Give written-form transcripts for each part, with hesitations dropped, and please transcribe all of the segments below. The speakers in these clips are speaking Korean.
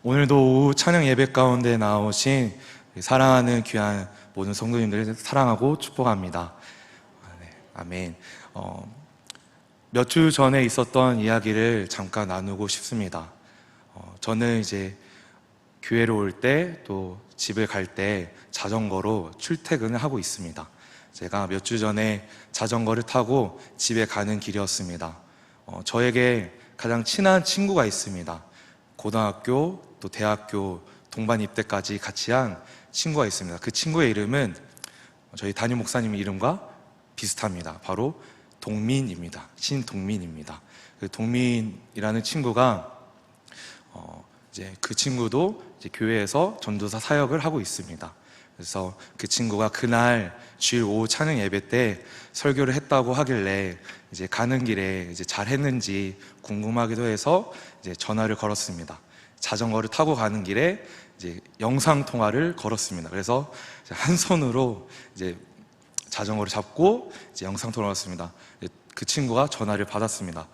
오늘도 오후 찬양 예배 가운데 나오신 사랑하는 귀한 모든 성도님들을 사랑하고 축복합니다. 네, 아멘. 몇 주 전에 있었던 이야기를 잠깐 나누고 싶습니다. 저는 이제 교회로 올 때 또 집에 갈 때 자전거로 출퇴근을 하고 있습니다. 제가 몇 주 전에 자전거를 타고 집에 가는 길이었습니다. 저에게 가장 친한 친구가 있습니다. 고등학교 또 대학교 동반 입대까지 같이 한 친구가 있습니다. 그 친구의 이름은 저희 담임 목사님 이름과 비슷합니다. 바로 동민입니다. 신동민입니다. 그 동민이라는 친구가 이제 그 친구도 이제 교회에서 전도사 사역을 하고 있습니다. 그래서 그 친구가 그날 주일 오후 찬양 예배 때 설교를 했다고 하길래 이제 가는 길에 이제 잘 했는지 궁금하기도 해서 이제 전화를 걸었습니다. 자전거를 타고 가는 길에 이제 영상 통화를 걸었습니다. 그래서 한 손으로 이제 자전거를 잡고 이제 영상 통화를 했습니다. 그 친구가 전화를 받았습니다.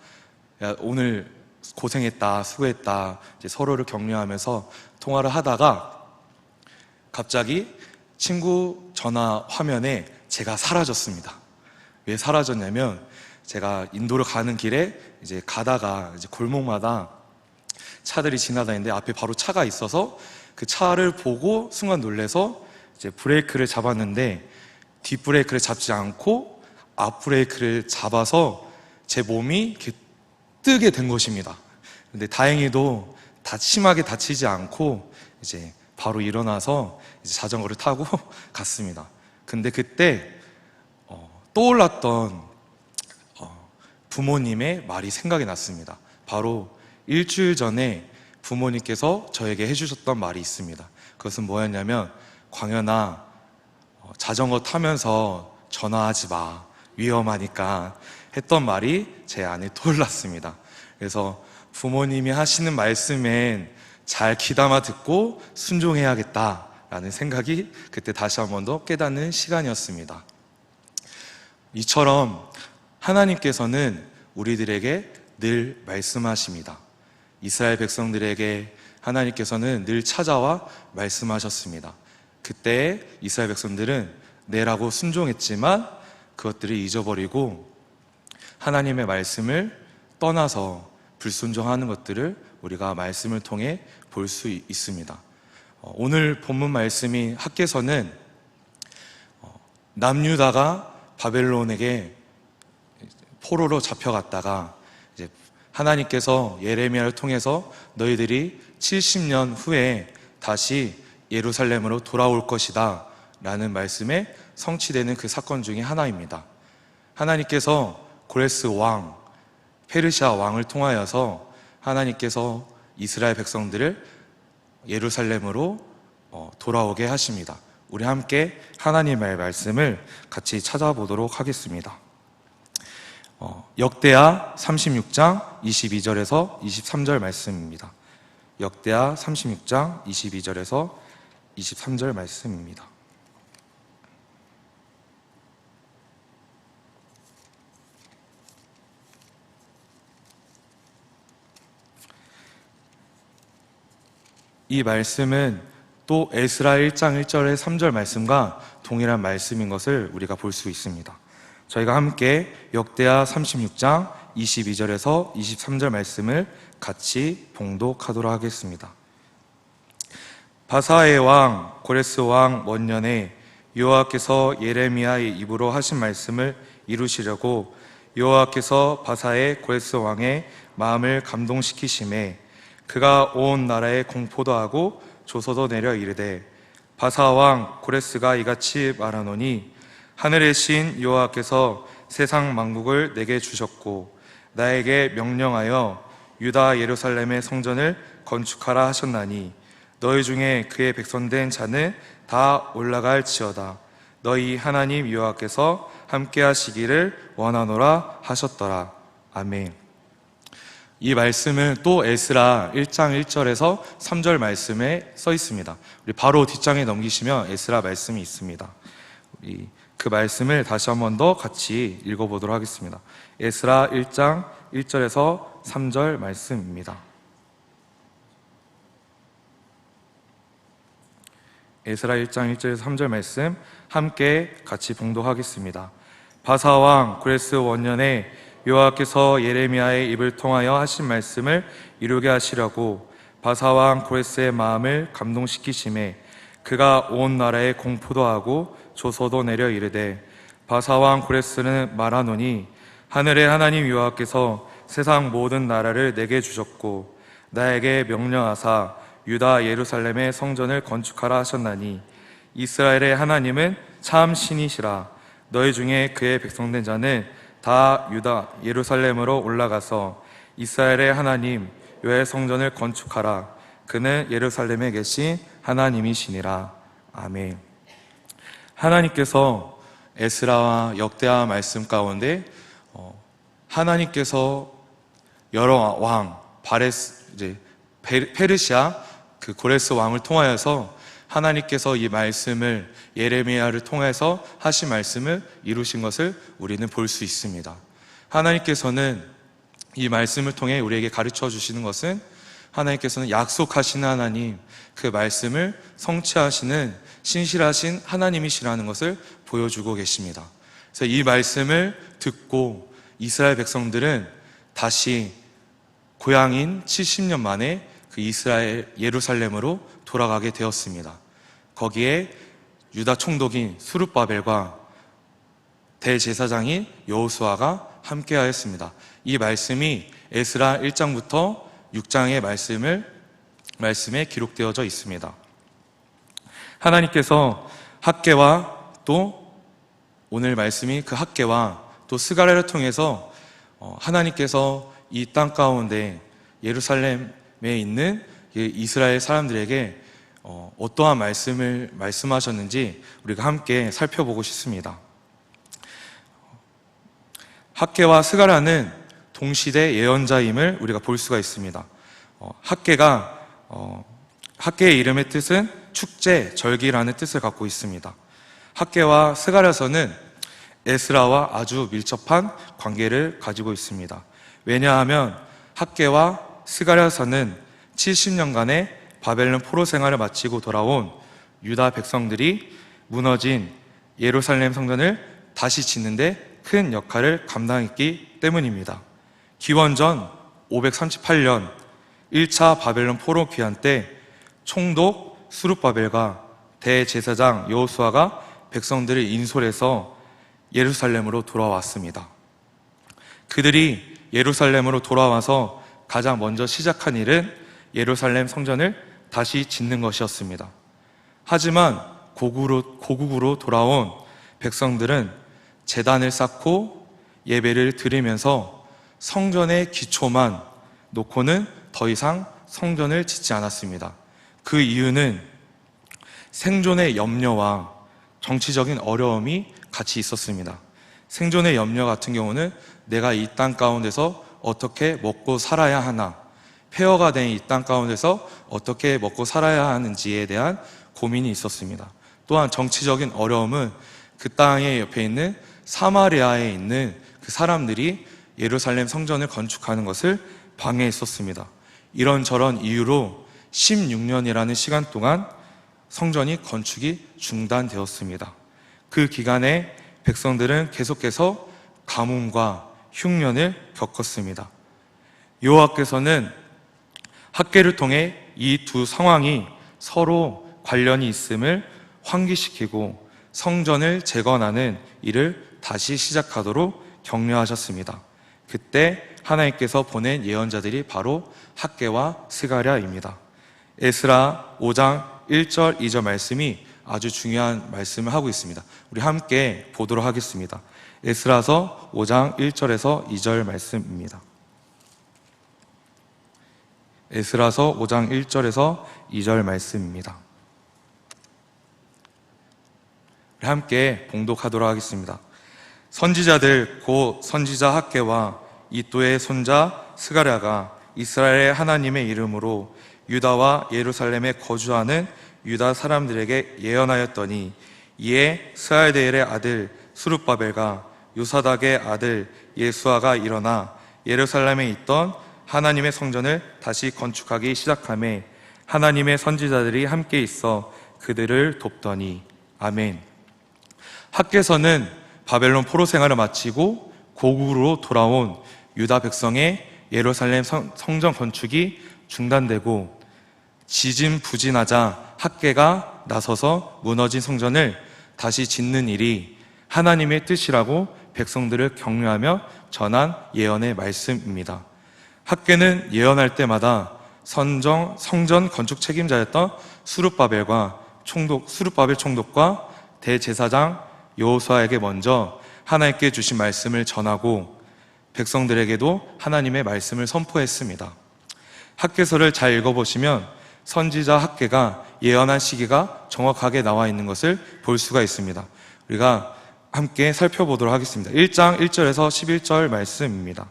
야, 오늘 고생했다, 수고했다, 이제 서로를 격려하면서 통화를 하다가 갑자기 친구 전화 화면에 제가 사라졌습니다. 왜 사라졌냐면 제가 인도를 가는 길에 이제 가다가 이제 골목마다 차들이 지나다니는데 앞에 바로 차가 있어서 그 차를 보고 순간 놀래서 이제 브레이크를 잡았는데 뒷브레이크를 잡지 않고 앞브레이크를 잡아서 제 몸이 이렇게 뜨게 된 것입니다. 근데 다행히도 심하게 다치지 않고 이제 바로 일어나서 이제 자전거를 타고 갔습니다. 근데 그때 떠올랐던 부모님의 말이 생각이 났습니다. 바로 일주일 전에 부모님께서 저에게 해주셨던 말이 있습니다. 그것은 뭐였냐면, 광현아, 자전거 타면서 전화하지 마, 위험하니까 했던 말이 제 안에 떠올랐습니다. 그래서 부모님이 하시는 말씀엔 잘 귀담아 듣고 순종해야겠다라는 생각이 그때 다시 한 번 더 깨닫는 시간이었습니다. 이처럼 하나님께서는 우리들에게 늘 말씀하십니다. 이스라엘 백성들에게 하나님께서는 늘 찾아와 말씀하셨습니다. 그때 이스라엘 백성들은 내라고 순종했지만 그것들을 잊어버리고 하나님의 말씀을 떠나서 불순종하는 것들을 우리가 말씀을 통해 볼 수 있습니다. 오늘 본문 말씀이 학개서는 남유다가 바벨론에게 포로로 잡혀갔다가 이제 하나님께서 예레미야를 통해서 너희들이 70년 후에 다시 예루살렘으로 돌아올 것이다 라는 말씀에 성취되는 그 사건 중에 하나입니다. 하나님께서 고레스 왕, 페르시아 왕을 통하여서 하나님께서 이스라엘 백성들을 예루살렘으로 돌아오게 하십니다. 우리 함께 하나님의 말씀을 같이 찾아보도록 하겠습니다. 역대하 36장 22절에서 23절 말씀입니다. 역대하 36장 22절에서 23절 말씀입니다. 이 말씀은 또 에스라 1장 1절의 3절 말씀과 동일한 말씀인 것을 우리가 볼 수 있습니다. 저희가 함께 역대하 36장 22절에서 23절 말씀을 같이 봉독하도록 하겠습니다. 바사의 왕 고레스 왕 원년에 여호와께서 예레미야의 입으로 하신 말씀을 이루시려고 여호와께서 바사의 고레스 왕의 마음을 감동시키심에 그가 온 나라에 공포도 하고 조서도 내려 이르되, 바사 왕 고레스가 이같이 말하노니 하늘의 신 여호와께서 세상 만국을 내게 주셨고 나에게 명령하여 유다 예루살렘의 성전을 건축하라 하셨나니 너희 중에 그의 백성된 자는 다 올라갈지어다. 너희 하나님 여호와께서 함께 하시기를 원하노라 하셨더라. 아멘. 이 말씀은 또 에스라 1장 1절에서 3절 말씀에 써 있습니다. 우리 바로 뒷장에 넘기시면 에스라 말씀이 있습니다. 우리 그 말씀을 다시 한 번 더 같이 읽어보도록 하겠습니다. 에스라 1장 1절에서 3절 말씀입니다. 에스라 1장 1절에서 3절 말씀 함께 같이 봉독하겠습니다. 바사왕 구레스 원년에 여호와께서 예레미야의 입을 통하여 하신 말씀을 이루게 하시려고 바사왕 고레스의 마음을 감동시키심에 그가 온 나라에 공포도 하고 조서도 내려 이르되, 바사왕 고레스는 말하노니 하늘의 하나님 여호와께서 세상 모든 나라를 내게 주셨고 나에게 명령하사 유다 예루살렘의 성전을 건축하라 하셨나니 이스라엘의 하나님은 참 신이시라. 너희 중에 그의 백성된 자는 다 유다 예루살렘으로 올라가서 이스라엘의 하나님 여호와의 성전을 건축하라. 그는 예루살렘에 계신 하나님이시니라. 아멘. 하나님께서 에스라와 역대하 말씀 가운데 하나님께서 여러 왕 페르시아 그 고레스 왕을 통하여서 하나님께서 이 말씀을 예레미야를 통해서 하신 말씀을 이루신 것을 우리는 볼 수 있습니다. 하나님께서는 이 말씀을 통해 우리에게 가르쳐 주시는 것은 하나님께서는 약속하시는 하나님, 그 말씀을 성취하시는 신실하신 하나님이시라는 것을 보여주고 계십니다. 그래서 이 말씀을 듣고 이스라엘 백성들은 다시 고향인 70년 만에 그 이스라엘 예루살렘으로 돌아가게 되었습니다. 거기에 유다 총독인 스룹바벨과 대제사장인 여호수아가 함께하였습니다. 이 말씀이 에스라 1장부터 6장의 말씀에 기록되어져 있습니다. 하나님께서 학개와 또 오늘 말씀이 그 학개와 또 스가랴를 통해서 하나님께서 이 땅 가운데 예루살렘에 있는 이스라엘 사람들에게 어떠한 말씀을 말씀하셨는지 우리가 함께 살펴보고 싶습니다. 학개와 스가랴는 동시대 예언자임을 우리가 볼 수가 있습니다. 학개의 이름의 뜻은 축제, 절기라는 뜻을 갖고 있습니다. 학개와 스가랴서는 에스라와 아주 밀접한 관계를 가지고 있습니다. 왜냐하면 학개와 스가랴서는 70년간의 바벨론 포로 생활을 마치고 돌아온 유다 백성들이 무너진 예루살렘 성전을 다시 짓는데 큰 역할을 감당했기 때문입니다. 기원전 538년 1차 바벨론 포로 귀환 때 총독 스룹바벨과 대제사장 여호수아가 백성들을 인솔해서 예루살렘으로 돌아왔습니다. 그들이 예루살렘으로 돌아와서 가장 먼저 시작한 일은 예루살렘 성전을 다시 짓는 것이었습니다. 하지만 고국으로 돌아온 백성들은 제단을 쌓고 예배를 드리면서 성전의 기초만 놓고는 더 이상 성전을 짓지 않았습니다. 그 이유는 생존의 염려와 정치적인 어려움이 같이 있었습니다. 생존의 염려 같은 경우는 내가 이 땅 가운데서 어떻게 먹고 살아야 하나, 폐허가 된 이 땅 가운데서 어떻게 먹고 살아야 하는지에 대한 고민이 있었습니다. 또한 정치적인 어려움은 그 땅의 옆에 있는 사마리아에 있는 그 사람들이 예루살렘 성전을 건축하는 것을 방해했었습니다. 이런저런 이유로 16년이라는 시간 동안 성전이 건축이 중단되었습니다. 그 기간에 백성들은 계속해서 가뭄과 흉년을 겪었습니다. 여호와께서는 학개를 통해 이 두 상황이 서로 관련이 있음을 환기시키고 성전을 재건하는 일을 다시 시작하도록 격려하셨습니다. 그때 하나님께서 보낸 예언자들이 바로 학개와 스가랴입니다. 에스라 5장 1절 2절 말씀이 아주 중요한 말씀을 하고 있습니다. 우리 함께 보도록 하겠습니다. 에스라서 5장 1절에서 2절 말씀입니다. 에스라서 5장 1절에서 2절 말씀입니다. 우리 함께 봉독하도록 하겠습니다. 선지자들 곧 선지자 학개와 이또의 손자 스가랴가 이스라엘의 하나님의 이름으로 유다와 예루살렘에 거주하는 유다 사람들에게 예언하였더니, 이에 스알데엘의 아들 스룹바벨과 요사닥의 아들 예수아가 일어나 예루살렘에 있던 하나님의 성전을 다시 건축하기 시작하매 하나님의 선지자들이 함께 있어 그들을 돕더니. 아멘. 학개서는 바벨론 포로 생활을 마치고 고국으로 돌아온 유다 백성의 예루살렘 성전 건축이 중단되고 지진부진하자 학개가 나서서 무너진 성전을 다시 짓는 일이 하나님의 뜻이라고 백성들을 격려하며 전한 예언의 말씀입니다. 학개는 예언할 때마다 성전 건축 책임자였던 수룹바벨 총독과 대제사장 여호수아에게 먼저 하나님께 주신 말씀을 전하고 백성들에게도 하나님의 말씀을 선포했습니다. 학개서를 잘 읽어보시면 선지자 학개가 예언한 시기가 정확하게 나와 있는 것을 볼 수가 있습니다. 우리가 함께 살펴보도록 하겠습니다. 1장 1절에서 11절 말씀입니다.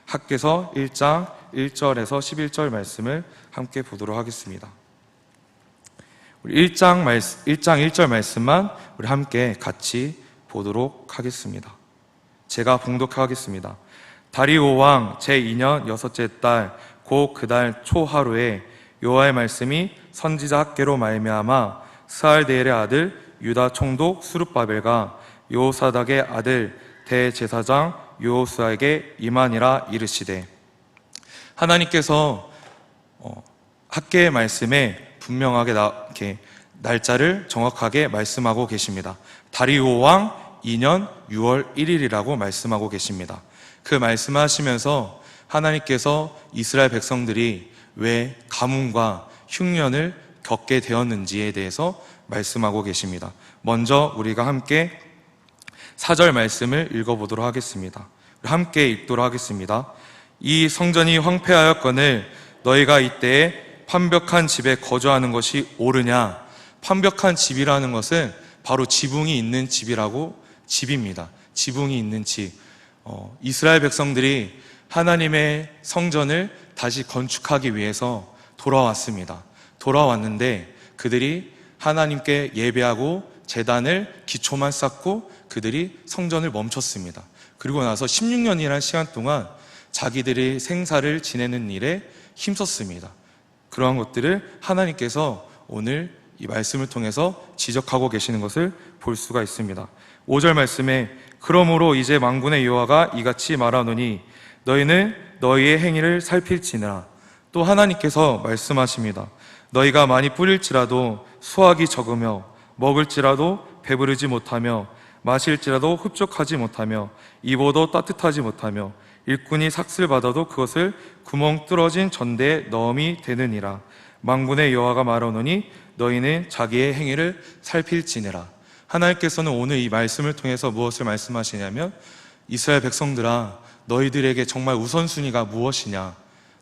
학개서 1장 1절에서 11절 말씀을 함께 보도록 하겠습니다. 우리 1장 1절 말씀만 우리 함께 같이 보도록 하겠습니다. 제가 봉독하겠습니다. 다리오 왕 제2년 여섯째 달 곧 그달 초하루에 여호와의 말씀이 선지자 학개로 말미암아 스알디엘의 아들 유다 총독 수룹바벨과 여호사닥의 아들 대제사장 여호수아에게 임하니라. 이르시되, 하나님께서 학개의 말씀에 분명하게 이렇게 날짜를 정확하게 말씀하고 계십니다. 다리오 왕 2년 6월 1일이라고 말씀하고 계십니다. 그 말씀하시면서 하나님께서 이스라엘 백성들이 왜 가뭄과 흉년을 겪게 되었는지에 대해서 말씀하고 계십니다. 먼저 우리가 함께 4절 말씀을 읽어보도록 하겠습니다. 함께 읽도록 하겠습니다. 이 성전이 황폐하였거늘 너희가 이때에 판벽한 집에 거주하는 것이 옳으냐? 판벽한 집이라는 것은 바로 지붕이 있는 집입니다. 지붕이 있는 집. 이스라엘 백성들이 하나님의 성전을 다시 건축하기 위해서 돌아왔는데 그들이 하나님께 예배하고 제단을 기초만 쌓고 그들이 성전을 멈췄습니다. 그리고 나서 16년이라는 시간 동안 자기들이 생사를 지내는 일에 힘썼습니다. 그러한 것들을 하나님께서 오늘 이 말씀을 통해서 지적하고 계시는 것을 볼 수가 있습니다. 5절 말씀에 그러므로 이제 만군의 여호와가 이같이 말하노니 너희는 너희의 행위를 살필지니라. 또 하나님께서 말씀하십니다. 너희가 많이 뿌릴지라도 수확이 적으며 먹을지라도 배부르지 못하며 마실지라도 흡족하지 못하며 입어도 따뜻하지 못하며 일꾼이 삭슬 받아도 그것을 구멍 뚫어진 전대에 넣음이 되느니라. 만군의 여호와가 말하노니 너희는 자기의 행위를 살필지니라. 하나님께서는 오늘 이 말씀을 통해서 무엇을 말씀하시냐면 이스라엘 백성들아, 너희들에게 정말 우선순위가 무엇이냐?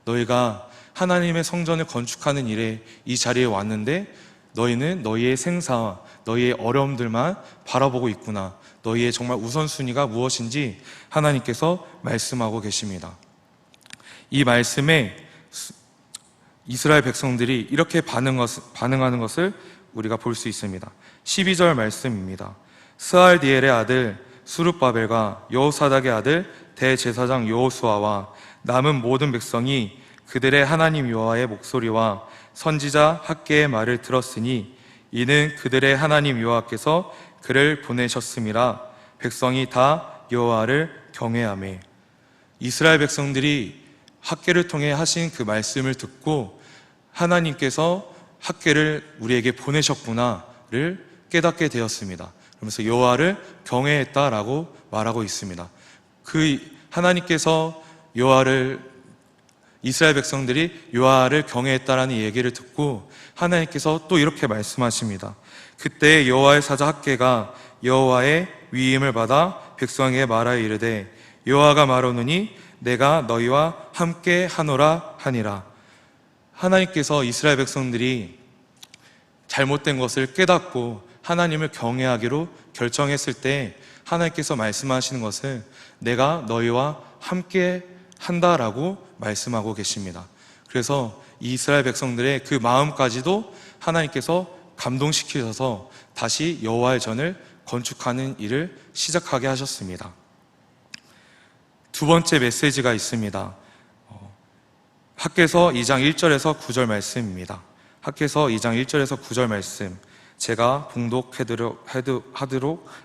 너희가 하나님의 성전을 건축하는 일에 이 자리에 왔는데 너희는 너희의 생사와 너희의 어려움들만 바라보고 있구나. 너희의 정말 우선순위가 무엇인지 하나님께서 말씀하고 계십니다. 이 말씀에 이스라엘 백성들이 이렇게 반응하는 것을 우리가 볼 수 있습니다. 12절 말씀입니다. 스알디엘의 아들 수룹바벨과 여호사닥의 아들 대제사장 여호수아와 남은 모든 백성이 그들의 하나님 여호와의 목소리와 선지자 학개의 말을 들었으니 이는 그들의 하나님 여호와께서 그를 보내셨음이라. 백성이 다 여호와를 경외하며. 이스라엘 백성들이 학개를 통해 하신 그 말씀을 듣고 하나님께서 학개를 우리에게 보내셨구나를 깨닫게 되었습니다. 그러면서 여호와를 경외했다라고 말하고 있습니다. 그 하나님께서 이스라엘 백성들이 여호와를 경외했다라는 얘기를 듣고 하나님께서 또 이렇게 말씀하십니다. 그때 여호와의 사자 학개가 여호와의 위임을 받아 백성에게 말하여 이르되 여호와가 말하노니 내가 너희와 함께 하노라 하니라. 하나님께서 이스라엘 백성들이 잘못된 것을 깨닫고 하나님을 경외하기로 결정했을 때 하나님께서 말씀하시는 것은 내가 너희와 함께 한다라고 말씀하고 계십니다. 그래서 이스라엘 백성들의 그 마음까지도 하나님께서 감동시키셔서 다시 여호와의 전을 건축하는 일을 시작하게 하셨습니다. 두 번째 메시지가 있습니다. 학개서 2장 1절에서 9절 말씀입니다. 학개서 2장 1절에서 9절 말씀 제가 봉독하도록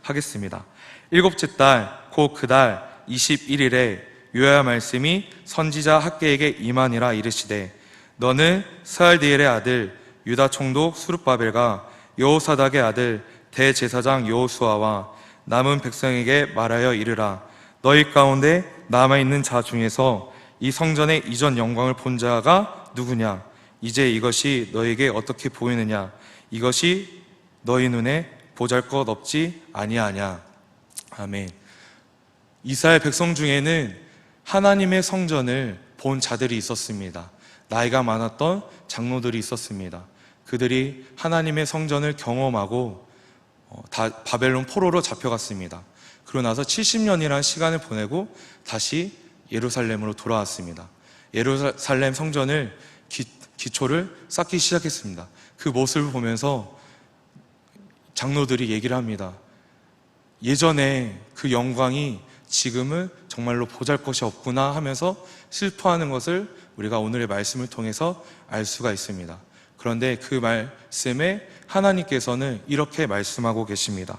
하겠습니다. 일곱째 달 곧 그 달 21일에 요야 말씀이 선지자 학개에게 임하니라. 이르시되 너는 스알디엘의 아들 유다 총독 수룹바벨과 여호사닥의 아들 대제사장 여호수아와 남은 백성에게 말하여 이르라. 너희 가운데 남아있는 자 중에서 이 성전의 이전 영광을 본 자가 누구냐? 이제 이것이 너에게 어떻게 보이느냐? 이것이 너희 눈에 보잘것없지 아니하냐? 아멘. 이스라엘 백성 중에는 하나님의 성전을 본 자들이 있었습니다. 나이가 많았던 장로들이 있었습니다. 그들이 하나님의 성전을 경험하고 다 바벨론 포로로 잡혀갔습니다. 그러고 나서 70년이라는 시간을 보내고 다시 예루살렘으로 돌아왔습니다. 예루살렘 성전을 기초를 쌓기 시작했습니다. 그 모습을 보면서 장로들이 얘기를 합니다. 예전에 그 영광이 지금은 정말로 보잘것이 없구나 하면서 슬퍼하는 것을 우리가 오늘의 말씀을 통해서 알 수가 있습니다. 그런데 그 말씀에 하나님께서는 이렇게 말씀하고 계십니다.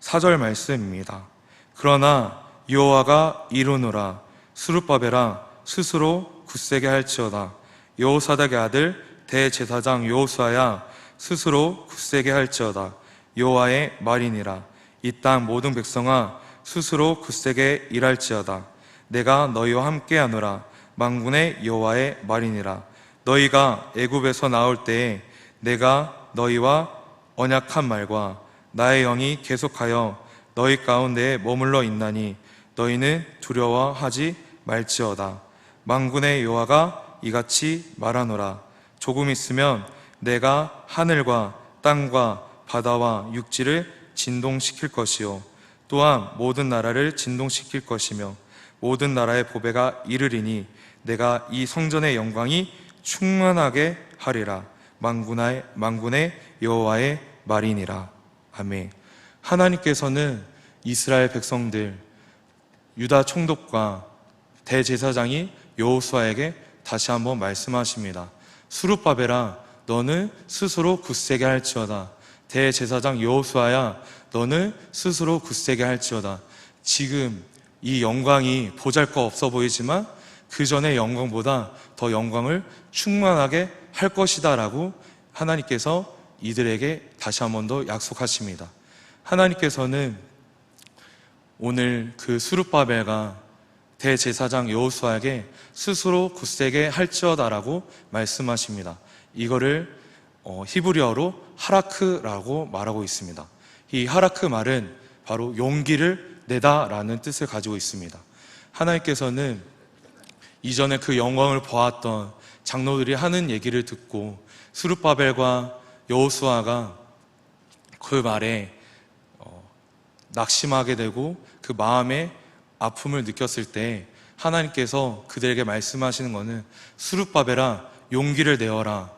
4절 말씀입니다. 그러나 여호와가 이르노라. 수룹바벨아 스스로 굳세게 할지어다. 여호사닥의 아들 대제사장 여호수아야 스스로 굳세게 할지어다. 여호와의 말이니라. 이 땅 모든 백성아 스스로 굳세게 일할지어다. 내가 너희와 함께하노라. 만군의 여호와의 말이니라. 너희가 애굽에서 나올 때에 내가 너희와 언약한 말과 나의 영이 계속하여 너희 가운데에 머물러 있나니 너희는 두려워하지 말지어다. 만군의 여호와가 이같이 말하노라. 조금 있으면 내가 하늘과 땅과 바다와 육지를 진동시킬 것이요 또한 모든 나라를 진동시킬 것이며 모든 나라의 보배가 이르리니 내가 이 성전의 영광이 충만하게 하리라. 만군의 여호와의 말이니라. 아멘. 하나님께서는 이스라엘 백성들 유다 총독과 대제사장이 여호수아에게 다시 한번 말씀하십니다. 수룹바벨아 너는 스스로 굳세게 할지어다. 대제사장 여호수아야 너는 스스로 굳세게 할지어다. 지금 이 영광이 보잘것 없어 보이지만 그 전의 영광보다 더 영광을 충만하게 할 것이다 라고 하나님께서 이들에게 다시 한 번 더 약속하십니다. 하나님께서는 오늘 그 수룹바벨과 대제사장 여호수아에게 스스로 굳세게 할지어다라고 말씀하십니다. 이거를 히브리어로 하라크라고 말하고 있습니다. 이 하라크 말은 바로 용기를 내다라는 뜻을 가지고 있습니다. 하나님께서는 이전에 그 영광을 보았던 장로들이 하는 얘기를 듣고 수룹바벨과 여호수아가 그 말에 낙심하게 되고 그 마음에 아픔을 느꼈을 때 하나님께서 그들에게 말씀하시는 것은 수룹바벨아 용기를 내어라.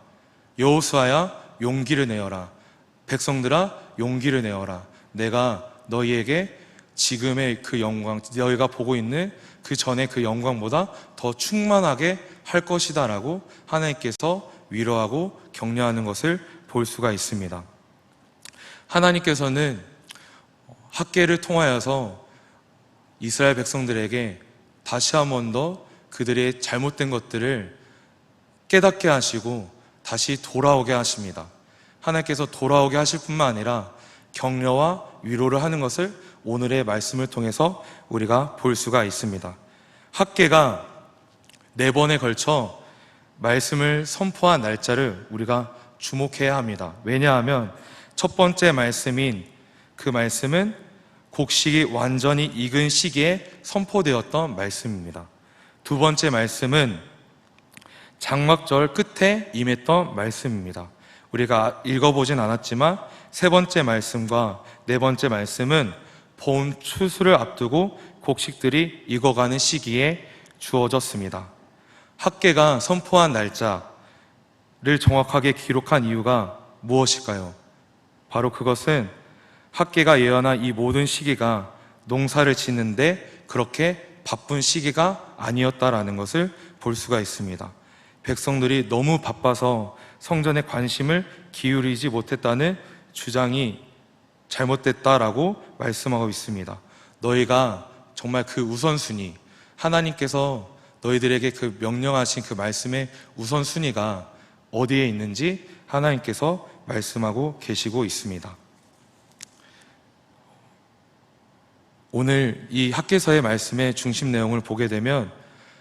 여호수아야 용기를 내어라. 백성들아 용기를 내어라. 내가 너희에게 지금의 그 영광, 너희가 보고 있는 그 전에 그 영광보다 더 충만하게 할 것이다 라고 하나님께서 위로하고 격려하는 것을 볼 수가 있습니다. 하나님께서는 학개를 통하여서 이스라엘 백성들에게 다시 한 번 더 그들의 잘못된 것들을 깨닫게 하시고 다시 돌아오게 하십니다. 하나님께서 돌아오게 하실 뿐만 아니라 격려와 위로를 하는 것을 오늘의 말씀을 통해서 우리가 볼 수가 있습니다. 학개가 4번에 걸쳐 말씀을 선포한 날짜를 우리가 주목해야 합니다. 왜냐하면 첫 번째 말씀인 그 말씀은 곡식이 완전히 익은 시기에 선포되었던 말씀입니다. 두 번째 말씀은 장막절 끝에 임했던 말씀입니다. 우리가 읽어보진 않았지만 세 번째 말씀과 네 번째 말씀은 봄 추수를 앞두고 곡식들이 익어가는 시기에 주어졌습니다. 학개가 선포한 날짜를 정확하게 기록한 이유가 무엇일까요? 바로 그것은 학개가 예언한 이 모든 시기가 농사를 짓는데 그렇게 바쁜 시기가 아니었다라는 것을 볼 수가 있습니다. 백성들이 너무 바빠서 성전에 관심을 기울이지 못했다는 주장이 잘못됐다라고 말씀하고 있습니다. 너희가 정말 그 우선순위, 하나님께서 너희들에게 그 명령하신 그 말씀의 우선순위가 어디에 있는지 하나님께서 말씀하고 계시고 있습니다. 오늘 이 학개서의 말씀의 중심 내용을 보게 되면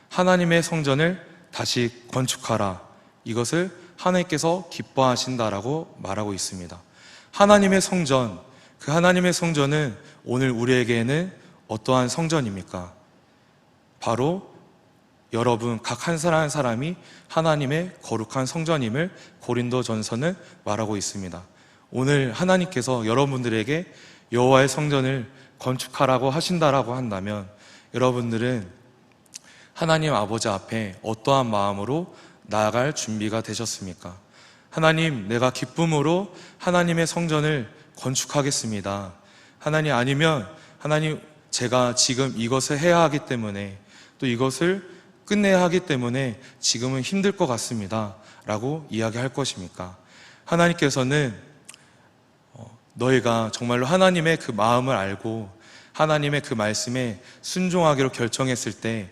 하나님의 성전을 다시 건축하라, 이것을 하나님께서 기뻐하신다라고 말하고 있습니다. 하나님의 성전, 그 하나님의 성전은 오늘 우리에게는 어떠한 성전입니까? 바로 여러분 각 한 사람 한 사람이 하나님의 거룩한 성전임을 고린도전서는 말하고 있습니다. 오늘 하나님께서 여러분들에게 여호와의 성전을 건축하라고 하신다라고 한다면 여러분들은 하나님 아버지 앞에 어떠한 마음으로 나아갈 준비가 되셨습니까? 하나님, 내가 기쁨으로 하나님의 성전을 건축하겠습니다. 하나님, 아니면 하나님, 제가 지금 이것을 해야 하기 때문에, 또 이것을 끝내야 하기 때문에 지금은 힘들 것 같습니다 라고 이야기할 것입니까? 하나님께서는 너희가 정말로 하나님의 그 마음을 알고 하나님의 그 말씀에 순종하기로 결정했을 때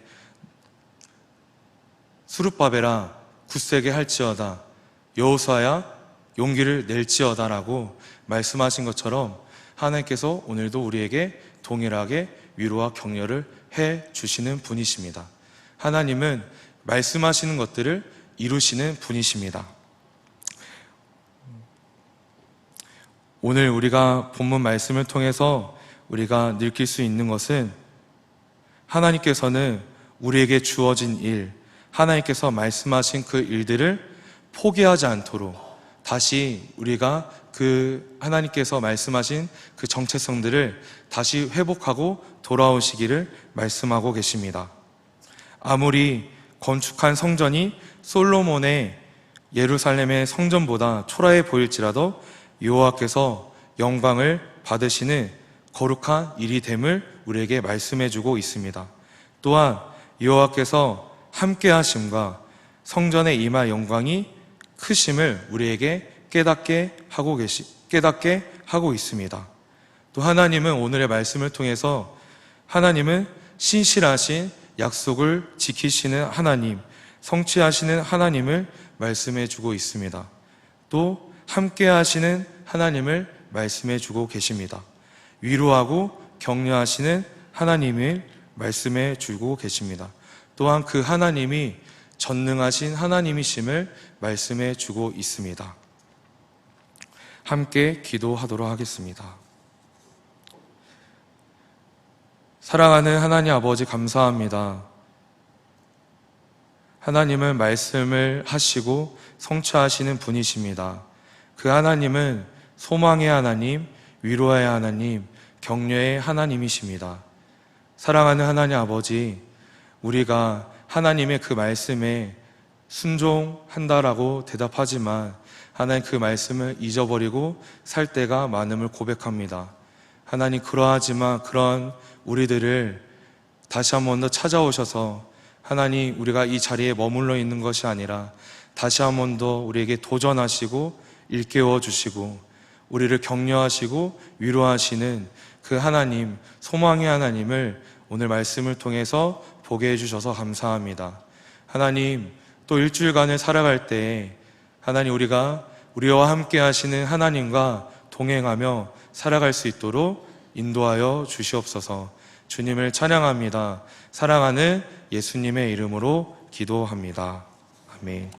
수룹바벨아 굳세게 할지어다, 여호수아야 용기를 낼지어다 라고 말씀하신 것처럼 하나님께서 오늘도 우리에게 동일하게 위로와 격려를 해 주시는 분이십니다. 하나님은 말씀하시는 것들을 이루시는 분이십니다. 오늘 우리가 본문 말씀을 통해서 우리가 느낄 수 있는 것은 하나님께서는 우리에게 주어진 일, 하나님께서 말씀하신 그 일들을 포기하지 않도록 다시 우리가 그 하나님께서 말씀하신 그 정체성들을 다시 회복하고 돌아오시기를 말씀하고 계십니다. 아무리 건축한 성전이 솔로몬의 예루살렘의 성전보다 초라해 보일지라도 여호와께서 영광을 받으시는 거룩한 일이 됨을 우리에게 말씀해주고 있습니다. 또한 여호와께서 함께 하심과 성전에 임할 영광이 크심을 우리에게 깨닫게 하고 있습니다. 또 하나님은 오늘의 말씀을 통해서 하나님은 신실하신 약속을 지키시는 하나님, 성취하시는 하나님을 말씀해 주고 있습니다. 또 함께 하시는 하나님을 말씀해 주고 계십니다. 위로하고 격려하시는 하나님을 말씀해 주고 계십니다. 또한 그 하나님이 전능하신 하나님이심을 말씀해 주고 있습니다. 함께 기도하도록 하겠습니다. 사랑하는 하나님 아버지, 감사합니다. 하나님은 말씀을 하시고 성취하시는 분이십니다. 그 하나님은 소망의 하나님, 위로의 하나님, 격려의 하나님이십니다. 사랑하는 하나님 아버지, 우리가 하나님의 그 말씀에 순종한다라고 대답하지만 하나님 그 말씀을 잊어버리고 살 때가 많음을 고백합니다. 하나님, 그러하지만 그런 우리들을 다시 한 번 더 찾아오셔서 하나님, 우리가 이 자리에 머물러 있는 것이 아니라 다시 한 번 더 우리에게 도전하시고 일깨워 주시고 우리를 격려하시고 위로하시는 그 하나님, 소망의 하나님을 오늘 말씀을 통해서 보게 해주셔서 감사합니다. 하나님, 또 일주일간을 살아갈 때 하나님, 우리와 함께 하시는 하나님과 동행하며 살아갈 수 있도록 인도하여 주시옵소서. 주님을 찬양합니다. 사랑하는 예수님의 이름으로 기도합니다. 아멘.